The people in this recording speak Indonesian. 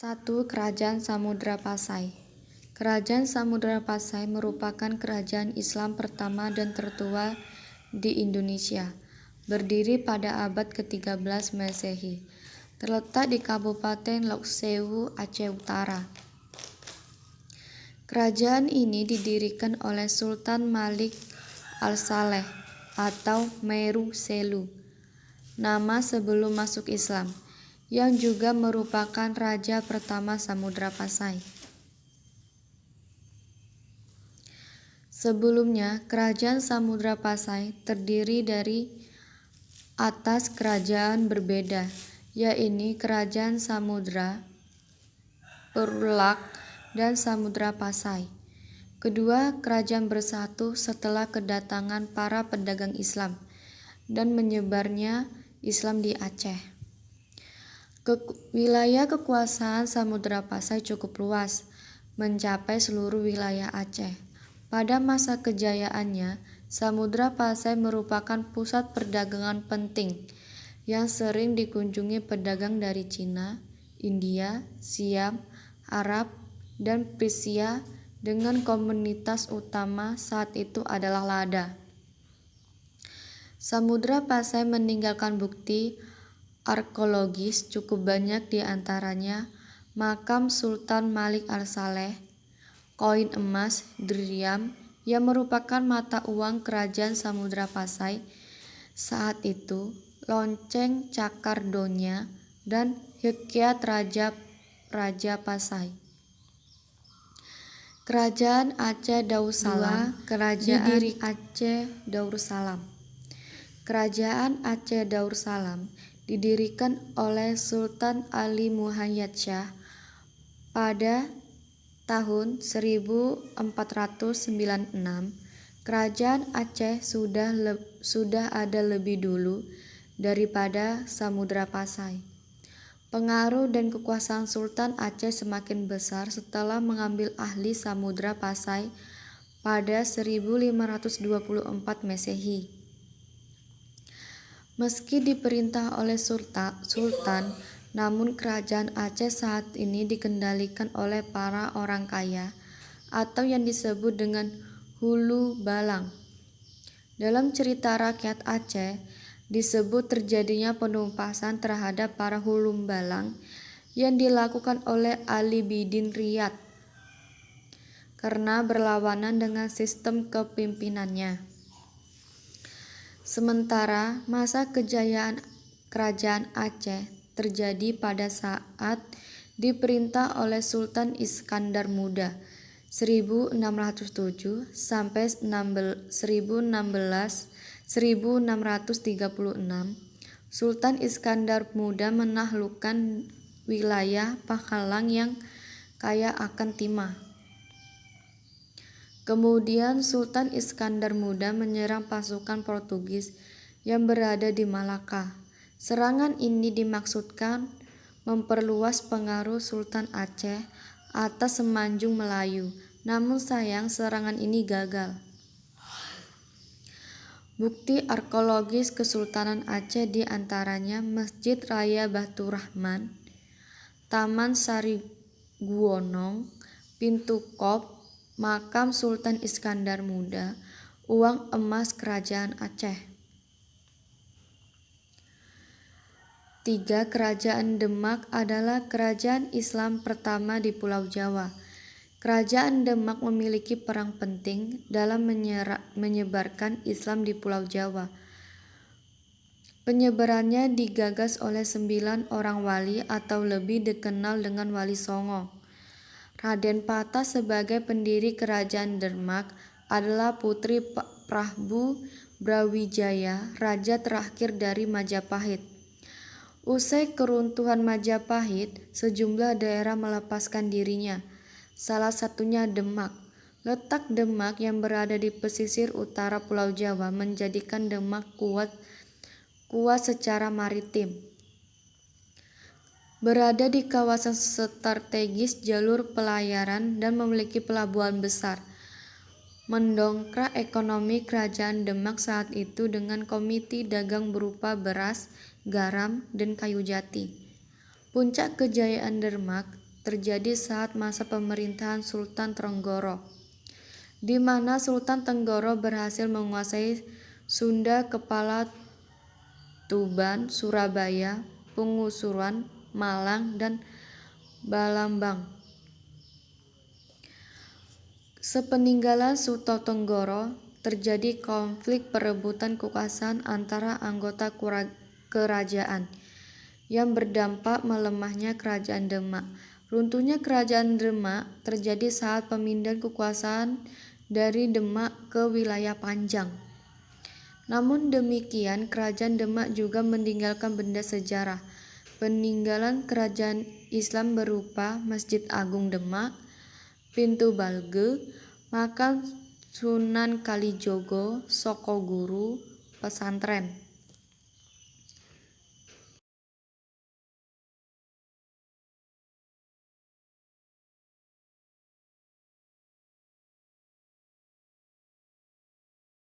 1. Kerajaan Samudra Pasai. Kerajaan Samudra Pasai merupakan kerajaan Islam pertama dan tertua di Indonesia, berdiri pada abad ke-13 Masehi. Terletak di Kabupaten Lok Sewu, Aceh Utara. Kerajaan ini didirikan oleh Sultan Malik Al-Saleh atau Meru Selu, nama sebelum masuk Islam, yang juga merupakan raja pertama Samudra Pasai. Sebelumnya, kerajaan Samudra Pasai terdiri dari atas kerajaan berbeda, yaitu Kerajaan Samudra Perulak dan Samudra Pasai. Kedua kerajaan bersatu setelah kedatangan para pedagang Islam dan menyebarnya Islam di Aceh. Wilayah kekuasaan Samudra Pasai cukup luas, mencapai seluruh wilayah Aceh. Pada masa kejayaannya, Samudra Pasai merupakan pusat perdagangan penting yang sering dikunjungi pedagang dari Cina, India, Siam, Arab, dan Persia, dengan komunitas utama saat itu adalah lada. Samudra Pasai meninggalkan bukti arkeologis cukup banyak, di antaranya makam Sultan Malik Al-Saleh, koin emas dirham yang merupakan mata uang kerajaan Samudra Pasai saat itu, lonceng Cakar Donya, dan Hikayat Raja Pasai. Kerajaan Aceh Darussalam. Kerajaan Aceh Darussalam. Kerajaan Aceh Darussalam didirikan oleh Sultan Ali Muhayyad Shah pada tahun 1496. Kerajaan Aceh sudah ada lebih dulu daripada Samudra Pasai. Pengaruh dan kekuasaan Sultan Aceh semakin besar setelah mengambil alih Samudra Pasai pada 1524 Masehi. Meski diperintah oleh Sultan, namun kerajaan Aceh saat ini dikendalikan oleh para orang kaya atau yang disebut dengan hulu balang. Dalam cerita rakyat Aceh, disebut terjadinya penumpasan terhadap para hulu balang yang dilakukan oleh Ali Bidin Riyad karena berlawanan dengan sistem kepemimpinannya. Sementara masa kejayaan kerajaan Aceh terjadi pada saat diperintah oleh Sultan Iskandar Muda 1607 sampai 1636. Sultan Iskandar Muda menaklukkan wilayah Pahang yang kaya akan timah. Kemudian Sultan Iskandar Muda menyerang pasukan Portugis yang berada di Malaka. Serangan ini dimaksudkan memperluas pengaruh Sultan Aceh atas Semenanjung Melayu. Namun sayang, serangan ini gagal. Bukti arkeologis Kesultanan Aceh di antaranya Masjid Raya Batu Rahman, Taman Sari Guonong, Pintu Kop, makam Sultan Iskandar Muda, uang emas kerajaan Aceh. 3. Kerajaan Demak adalah kerajaan Islam pertama di Pulau Jawa. Kerajaan Demak memiliki peran penting dalam menyebarkan Islam di Pulau Jawa. Penyebarannya digagas oleh 9 orang wali atau lebih dikenal dengan Wali Songo. Raden Patah sebagai pendiri kerajaan Demak adalah putri Prabu Brawijaya, raja terakhir dari Majapahit. Usai keruntuhan Majapahit, sejumlah daerah melepaskan dirinya, salah satunya Demak. Letak Demak yang berada di pesisir utara Pulau Jawa menjadikan Demak kuat secara maritim. Berada di kawasan strategis jalur pelayaran dan memiliki pelabuhan besar, mendongkrak ekonomi kerajaan Demak saat itu dengan komoditi dagang berupa beras, garam, dan kayu jati. Puncak kejayaan Demak terjadi saat masa pemerintahan Sultan Trenggoro, di mana Sultan Trenggoro berhasil menguasai Sunda, Kepala, Tuban, Surabaya, Pengusuran, Malang, dan Balambang. Sepeninggalan Sultan Trenggoro, terjadi konflik perebutan kekuasaan antara anggota kerajaan yang berdampak melemahnya Kerajaan Demak. Runtuhnya Kerajaan Demak terjadi saat pemindahan kekuasaan dari Demak ke wilayah Panjang. Namun demikian, Kerajaan Demak juga meninggalkan benda sejarah. Peninggalan kerajaan Islam berupa Masjid Agung Demak, Pintu Balge, Makam Sunan Kalijogo, Sokoguru, pesantren.